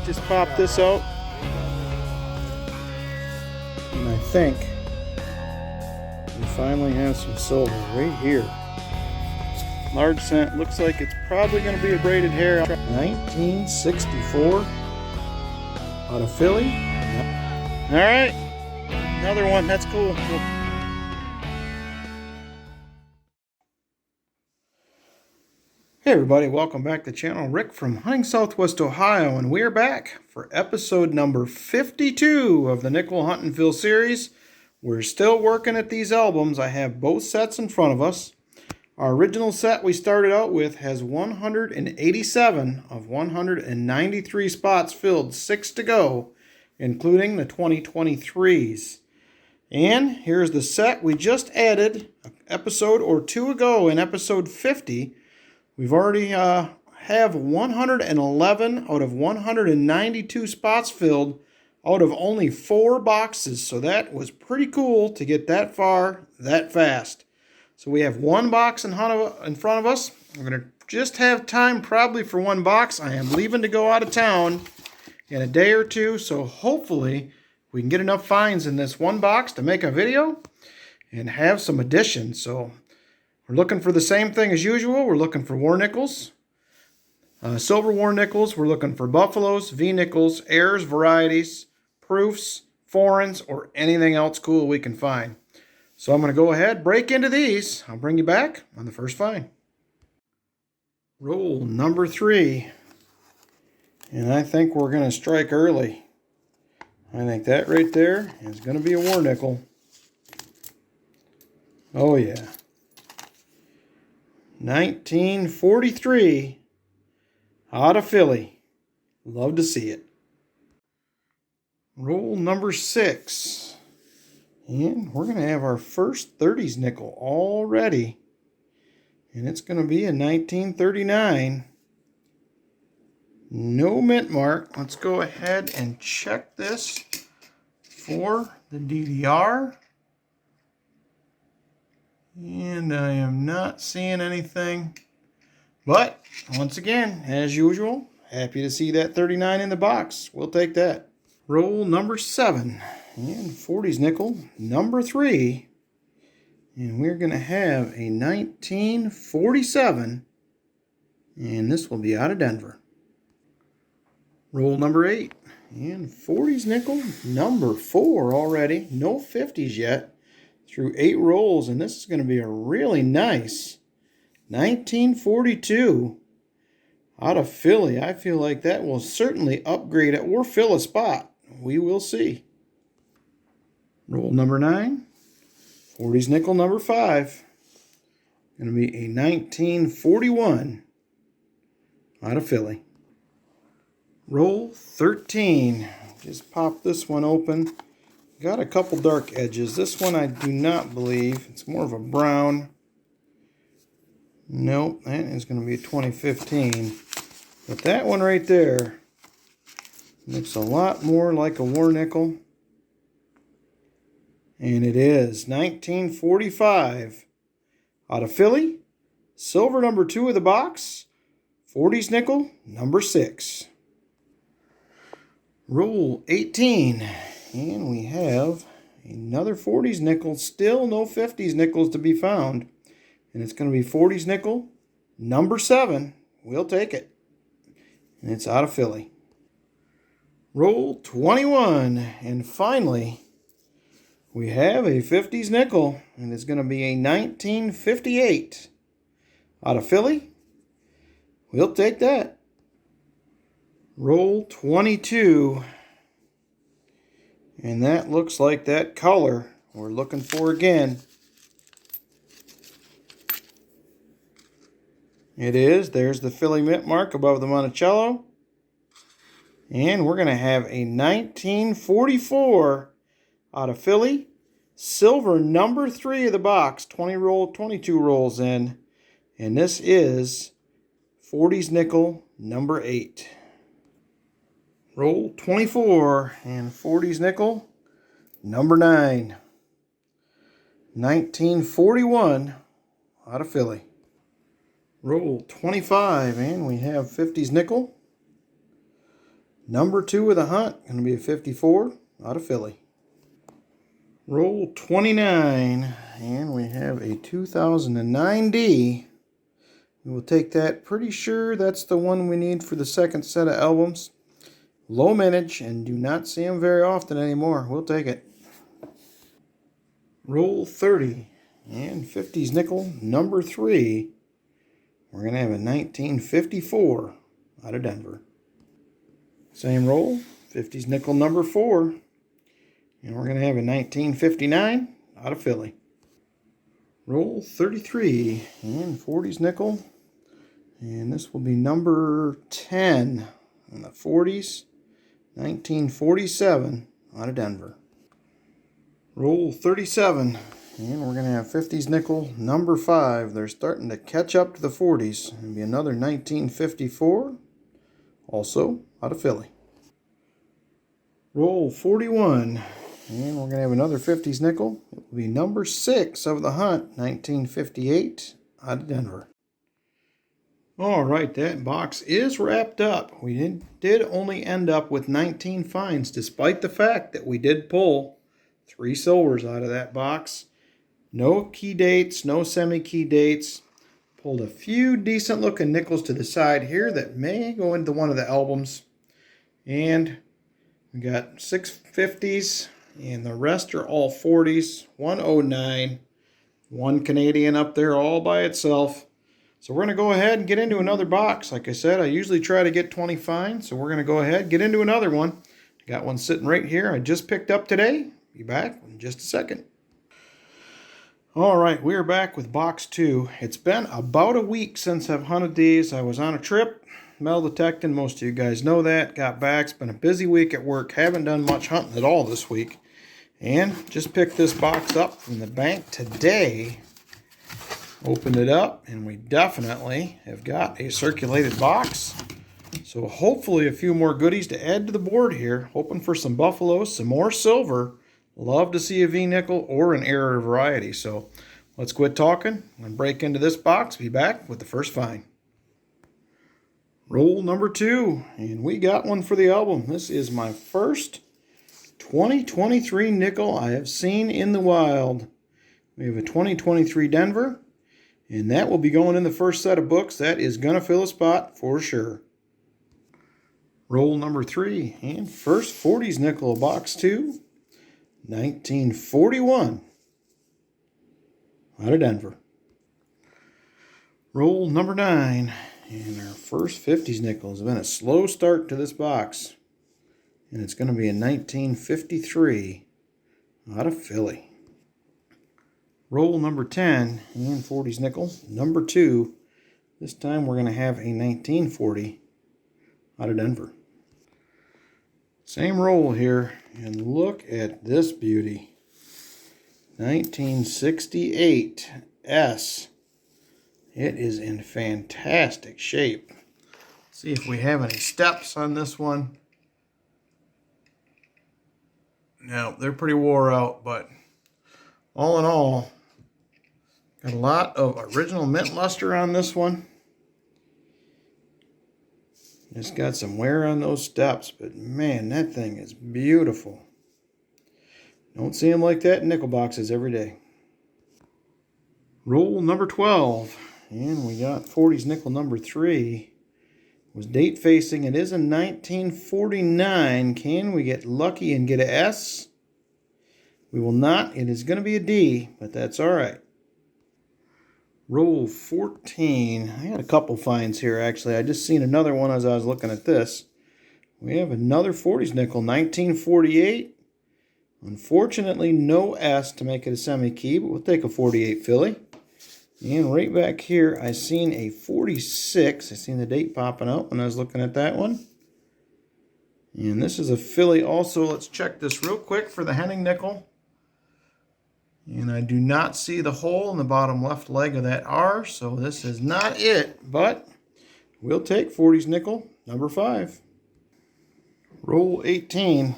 Just pop this out. And I think we finally have some silver right here. Large cent. Looks like it's probably going to be a braided hair. 1964 out of Philly. Alright. Another one. That's cool. Hey everybody, welcome back to the channel. Rick from Hunting Southwest Ohio, and we're back for episode number 52 of the Nickel Hunt and Fill series. We're still working at these albums. I have both sets in front of us. Our original set we started out with has 187 of 193 spots filled, 6 to go, including the 2023s. And here's the set we just added an episode or two ago in episode 50. We've already have 111 out of 192 spots filled out of only 4 boxes. So that was pretty cool to get that far that fast. So we have 1 box in front of us. We're going to just have time probably for 1 box. I am leaving to go out of town in a day or two. So hopefully we can get enough finds in this 1 box to make a video and have some additions. So we're looking for the same thing as usual. We're looking for war nickels, silver war nickels. We're looking for buffaloes, V nickels, airs, varieties, proofs, foreigns, or anything else cool we can find. So I'm going to go ahead, break into these. I'll bring you back on the first find. Roll number 3. And I think we're going to strike early. I think that right there is going to be a war nickel. Oh yeah. 1943 out of Philly. Love to see it. Roll number 6. And we're going to have our first 30s nickel already. And it's going to be a 1939. No mint mark. Let's go ahead and check this for the DDR. And I am not seeing anything. But, once again, as usual, happy to see that 39 in the box. We'll take that. Roll number 7. And 40s nickel, number 3. And we're going to have a 1947. And this will be out of Denver. Roll number 8. And 40s nickel, number 4 already. No 50s yet. Through 8 rolls, and this is going to be a really nice 1942 out of Philly. I feel like that will certainly upgrade it or fill a spot. We will see. Roll number 9. 40s nickel number 5. Going to be a 1941 out of Philly. Roll 13. Just pop this one open. Got a couple dark edges. This one I do not believe. It's more of a brown. Nope, that is going to be a 2015. But that one right there looks a lot more like a war nickel. And it is 1945 out of Philly. Silver number 2 of the box. 40s nickel number 6. Roll 18. And we have another 40s nickel. Still no 50s nickels to be found. And it's going to be 40s nickel, number 7. We'll take it. And it's out of Philly. Roll 21. And finally, we have a 50s nickel. And it's going to be a 1958 out of Philly. We'll take that. Roll 22. And that looks like that color we're looking for again. It is. There's the Philly mint mark above the Monticello. And we're going to have a 1944 out of Philly. Silver number 3 of the box. 22 rolls in. And this is 40s nickel number 8. Roll 24 and 40s nickel, number 9. 1941 out of Philly. Roll 25 and we have 50s nickel, Number 2 of the hunt, going to be a 54 out of Philly. Roll 29, and we have a 2009 D. We will take that. Pretty sure that's the one we need for the second set of albums. Low mintage, and do not see them very often anymore. We'll take it. Roll 30, and 50s nickel, number 3. We're going to have a 1954 out of Denver. Same roll, 50s nickel, number 4. And we're going to have a 1959 out of Philly. Roll 33 and 40s nickel. And this will be number 10 in the 40s. 1947 out of Denver. Roll 37. And we're going to have 50s nickel, number 5. They're starting to catch up to the 40s. It'll be another 1954. Also out of Philly. Roll 41. And we're going to have another 50s nickel. It will be number 6 of the hunt, 1958, out of Denver. All right, that box is wrapped up. We did only end up with 19 finds, despite the fact that we did pull 3 silvers out of that box. No key dates, no semi-key dates. Pulled a few decent-looking nickels to the side here that may go into one of the albums. And we got 6 50s. And the rest are all 40s, 109, 1 Canadian up there all by itself. So we're going to go ahead and get into another box. Like I said, I usually try to get 20 finds, so we're going to go ahead and get into another one. Got one sitting right here I just picked up today. Be back in just a second. All right, we are back with box 2. It's been about a week since I've hunted these. I was on a trip, metal detecting. Most of you guys know that. Got back. It's been a busy week at work. Haven't done much hunting at all this week. And just picked this box up from the bank today. Opened it up, and we definitely have got a circulated box. So hopefully a few more goodies to add to the board here. Hoping for some buffaloes, some more silver. Love to see a V-nickel or an error variety. So let's quit talking and break into this box. Be back with the first find. Roll number 2, and we got one for the album. This is my first 2023 nickel I have seen in the wild. We have a 2023 Denver, and that will be going in the first set of books. That is going to fill a spot for sure. Roll number 3, and first 40s nickel, box 2, 1941, out of Denver. Roll number 9, and our first 50s nickel. Has been a slow start to this box. And it's going to be a 1953 out of Philly. Roll number 10 and 40s nickel, number 2. This time we're going to have a 1940 out of Denver. Same roll here, and look at this beauty. 1968 S. It is in fantastic shape. Let's see if we have any steps on this one. Now, they're pretty wore out, but all in all, got a lot of original mint luster on this one. It's got some wear on those steps, but man, that thing is beautiful. Don't see them like that in nickel boxes every day. Roll number 12, and we got 40s nickel number 3. Was date facing. It is a 1949. Can we get lucky and get a S? We will not. It is going to be a D, but that's all right. Roll 14. I had a couple finds here, actually. I just seen another one as I was looking at this. We have another 40s nickel, 1948. Unfortunately, no S to make it a semi-key, but we'll take a 48 Philly. And right back here, I seen a 46. I seen the date popping out when I was looking at that one. And this is a Philly also. Let's check this real quick for the Henning nickel. And I do not see the hole in the bottom left leg of that R, so this is not it. But we'll take 40s nickel, number 5. Roll 18.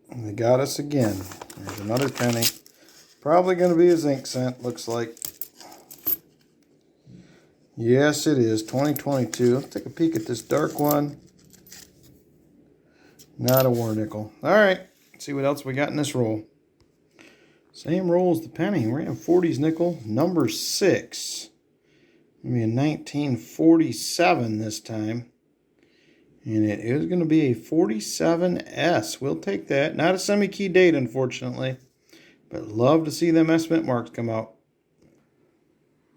And they got us again. There's another penny. Probably going to be a zinc cent, looks like. Yes, it is 2022. Let's take a peek at this dark one. Not a war nickel. All right, let's see what else we got in this roll. Same roll as the penny. We're going to have 40s nickel number 6. Going to be a 1947 this time. And it is going to be a 47S. We'll take that. Not a semi-key date, unfortunately. But love to see them S mint marks come out.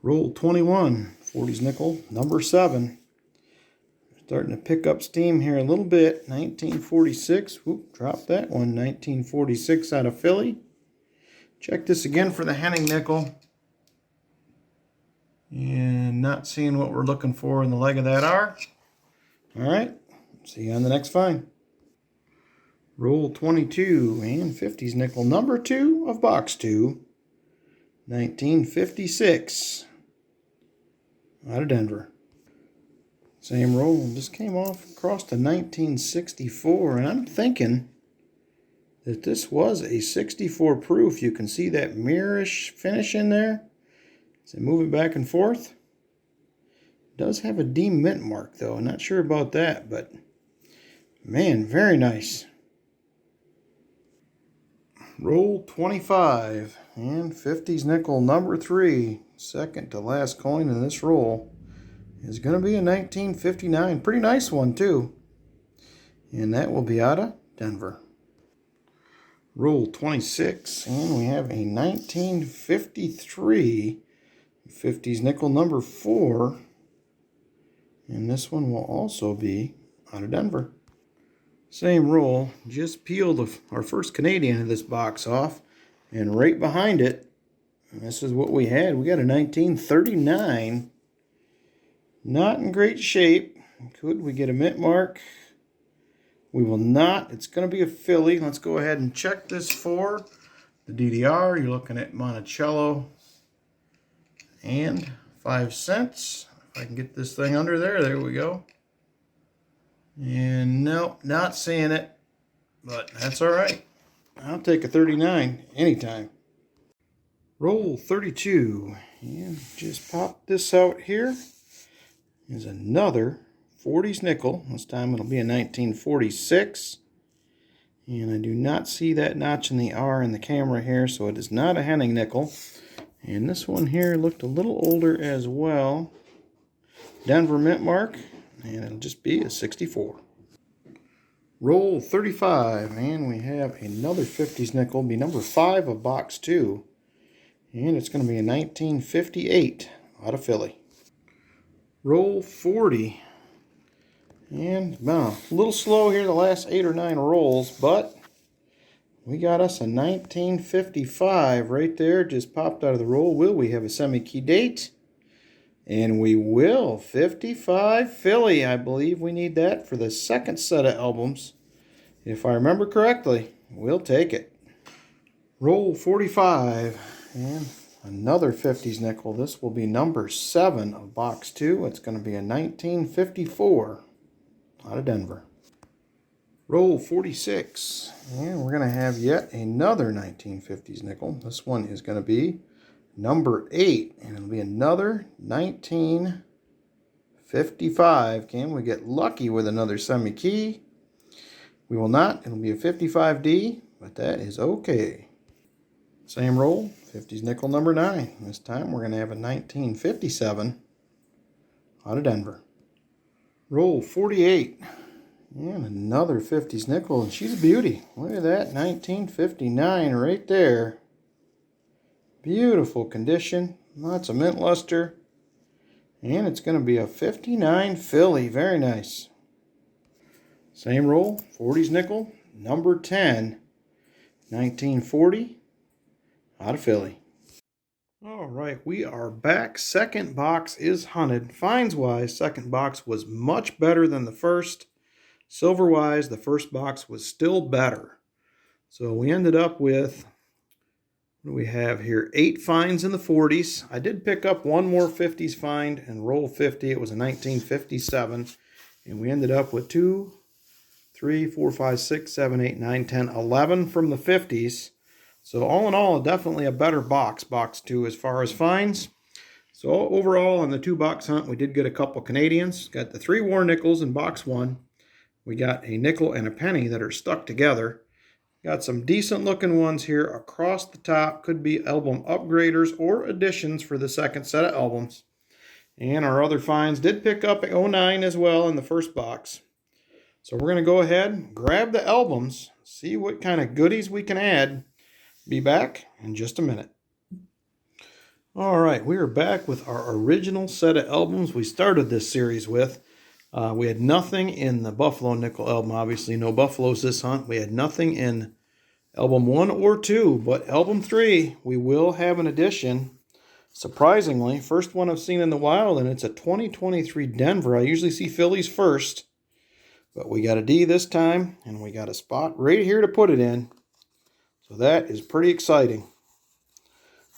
Roll 21. 40s nickel number 7. Starting to pick up steam here a little bit. 1946. Whoop, dropped that one. 1946 out of Philly. Check this again for the Henning nickel. And not seeing what we're looking for in the leg of that R. All right. See you on the next find. Roll 22 and 50s nickel number 2 of box 2. 1956. Out of Denver. Same roll. Just came off across to 1964. And I'm thinking that this was a 64 proof. You can see that mirrorish finish in there. So move it back and forth. It does have a D mint mark though. I'm not sure about that, but man, very nice. Roll 25 and 50s nickel number 3. Second to last coin in this roll is going to be a 1959. Pretty nice one too. And that will be out of Denver. Roll 26 and we have a 1953 50s nickel number 4. And this one will also be out of Denver. Same roll, just peeled our first Canadian of this box off, and right behind it, this is what we had. We got a 1939. Not in great shape. Could we get a mint mark? We will not. It's going to be a Philly. Let's go ahead and check this for the DDR. You're looking at Monticello and 5 cents. If I can get this thing under there, there we go. And nope, not seeing it, but that's all right. I'll take a 39 anytime. Roll 32, and just pop this out here. Is another 40s nickel. This time it'll be a 1946. And I do not see that notch in the R in the camera here, so it is not a Henning nickel. And this one here looked a little older as well. Denver mint mark, and it'll just be a 64. Roll 35, and we have another 50s nickel, be number 5 of box 2. And it's going to be a 1958 out of Philly. Roll 40. And a little slow here the last 8 or 9 rolls, but we got us a 1955 right there. Just popped out of the roll. Will we have a semi-key date? And we will. 55 Philly. I believe we need that for the second set of albums. If I remember correctly, we'll take it. Roll 45. And another 50s nickel. This will be number 7 of box 2. It's going to be a 1954 out of Denver. Roll 46. And we're going to have yet another 1950s nickel. This one is going to be number 8, and it'll be another 1955. Can we get lucky with another semi-key? We will not. It'll be a 55D, but that is okay. Same roll, 50s nickel number 9. This time we're going to have a 1957 out of Denver. Roll 48, and another 50s nickel, and she's a beauty. Look at that, 1959 right there. Beautiful condition, lots of mint luster, and it's going to be a 59 Philly. Very nice. Same roll, 40s nickel, number 10, 1940, out of Philly. All right, we are back. Second box is hunted. Finds-wise, second box was much better than the first. Silver-wise, the first box was still better. So we ended up with, what do we have here? 8 finds in the 40s. I did pick up one more 50s find and roll 50. It was a 1957. And we ended up with 2, 3, 4, 5, 6, 7, 8, 9, 10, 11 from the 50s. So all in all, definitely a better box 2 as far as finds. So overall on the 2-box hunt, we did get a couple Canadians. Got the 3 war nickels in box 1. We got a nickel and a penny that are stuck together. Got some decent looking ones here across the top. Could be album upgraders or additions for the second set of albums. And our other finds did pick up a 09 as well in the first box. So we're going to go ahead and grab the albums, see what kind of goodies we can add. Be back in just a minute. All right, we are back with our original set of albums we started this series with. We had nothing in the Buffalo Nickel album, obviously no Buffaloes this hunt. We had nothing in album 1 or 2, but album 3, we will have an addition. Surprisingly, first one I've seen in the wild, and it's a 2023 Denver. I usually see Phillies first, but we got a D this time, and we got a spot right here to put it in. So that is pretty exciting.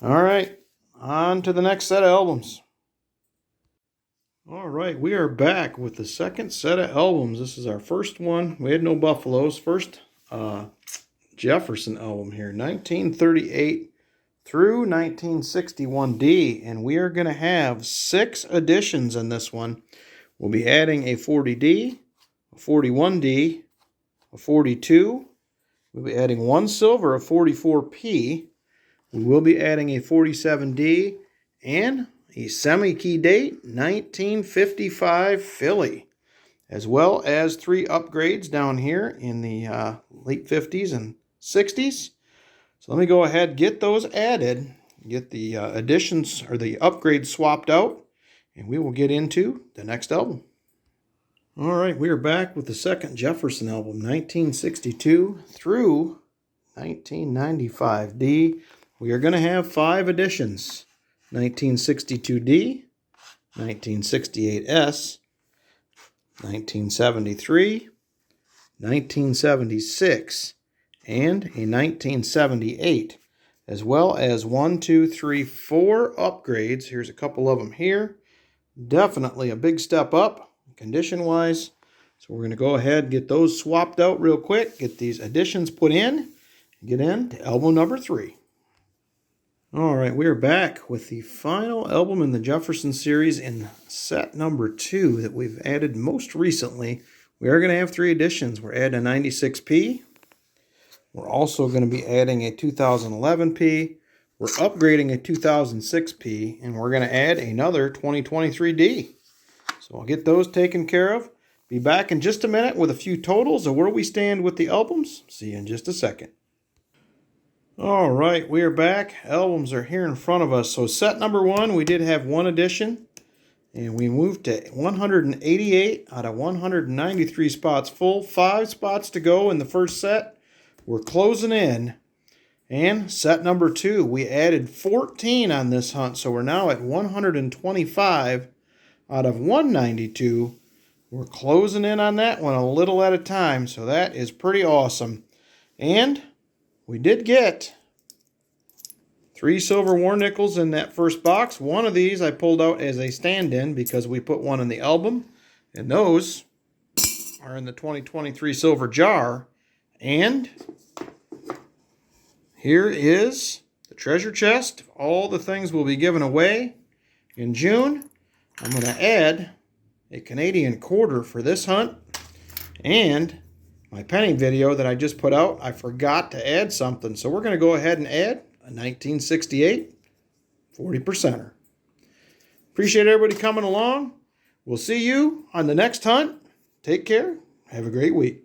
All right, on to the next set of albums. All right, we are back with the second set of albums. This is our first one. We had no Buffaloes. First Jefferson album here, 1938 through 1961D. And we are going to have 6 additions in this one. We'll be adding a 40D, a 41D, a 42. We'll be adding 1 silver, a 44P. We will be adding a 47D and a semi-key date, 1955 Philly, as well as 3 upgrades down here in the late 50s and 60s. So let me go ahead, get those added, get the additions or the upgrades swapped out, and we will get into the next album. All right, we are back with the second Jefferson album, 1962 through 1995D. We are going to have 5 additions. 1962D, 1968S, 1973, 1976, and a 1978, as well as 4 upgrades. Here's a couple of them here. Definitely a big step up condition-wise. So we're going to go ahead and get those swapped out real quick, get these additions put in, and get into album number 3. All right, we are back with the final album in the Jefferson series in set number 2 that we've added most recently. We are going to have 3 additions. We're adding a 96P. We're also going to be adding a 2011P. We're upgrading a 2006P, and we're going to add another 2023D. So I'll get those taken care of. Be back in just a minute with a few totals of where we stand with the albums. See you in just a second. All right, we are back. Albums are here in front of us. So set number 1, we did have 1 addition, and we moved to 188 out of 193 spots full. 5 spots to go in the first set. We're closing in. And set number 2, we added 14 on this hunt, so we're now at 125 out of 192. We're closing in on that one a little at a time, so that is pretty awesome. And we did get 3 silver war nickels in that first box. One of these I pulled out as a stand-in because we put one in the album. And those are in the 2023 silver jar. And here is the treasure chest. All the things will be given away in June. I'm going to add a Canadian quarter for this hunt. And my penny video that I just put out, I forgot to add something. So we're going to go ahead and add a 1968 40%er. Appreciate everybody coming along. We'll see you on the next hunt. Take care. Have a great week.